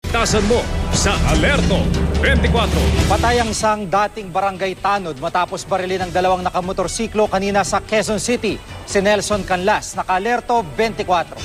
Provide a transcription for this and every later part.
Tasan mo sa Alerto 24. Patay ang isang dating barangay tanod matapos barilin ng dalawang nakamotorsiklo kanina sa Quezon City. Si Nelson Canlas, naka-alerto 24.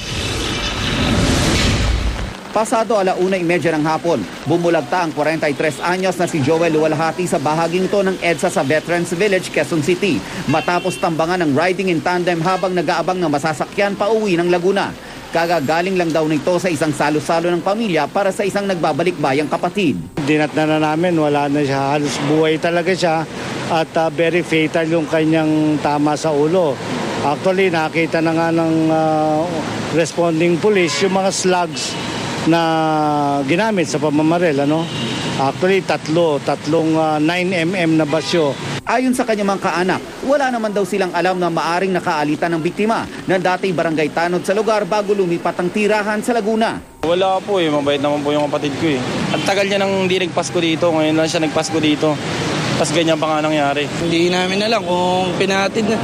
Pasado 1:30 ng hapon, bumulagta ang 43 anyos na si Joel Luwalhati sa bahaging ito ng EDSA sa Veterans Village, Quezon City, matapos tambangan ng riding in tandem habang nag-aabang ng masasakyan pauwi ng Laguna. Kagagaling lang daw nito sa isang salo-salo ng pamilya para sa isang nagbabalik-bayang kapatid. Dinatnan na namin, wala na siya, halos buhay talaga siya at very fatal yung kanyang tama sa ulo. Actually, nakita na nga ng responding police yung mga slugs na ginamit sa pamamaril. Actually, tatlong 9mm na basyo. Ayon sa kanyang mga kaanak, wala naman daw silang alam na maaring nakaalitan ng biktima na dati barangay tanod sa lugar bago lumipat ang tirahan sa Laguna. Wala po mabait naman po yung kapatid ko Ang tagal niya nang hindi nagpasko dito, ngayon lang siya nagpasko dito. Tapos ganyan pa nga nangyari. Hindi namin alam kung pinatid na.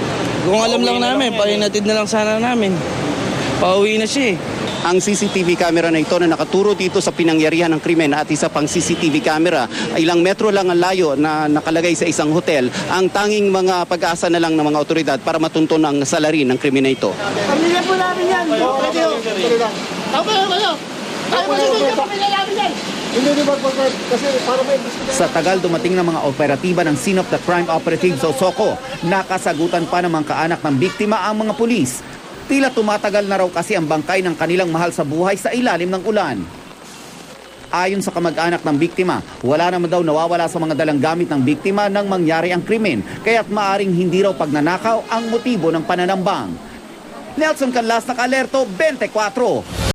Kung alam lang namin, pahinatid na lang sana namin. Pauwi na siya Ang CCTV camera na ito na nakaturo dito sa pinangyarihan ng krimen at isa pang CCTV camera, ilang metro lang ang layo na nakalagay sa isang hotel, ang tanging mga pag-asa na lang ng mga otoridad para matunton ang salarin ng krimen na ito. Pamilya po namin yan. Tama kayo. Tayo mo sa pamilya namin yan. Sa tagal dumating ng mga operatiba ng Scene of the Crime Operatives o SOCO, nakasagutan pa ng mga kaanak ng biktima ang mga pulis. Tila tumatagal na raw kasi ang bangkay ng kanilang mahal sa buhay sa ilalim ng ulan. Ayon sa kamag-anak ng biktima, wala naman daw nawawala sa mga dalang gamit ng biktima nang mangyari ang krimen, kaya't maaring hindi raw pagnanakaw ang motibo ng pananambang. Nelson Canlas, naka-alerto 24.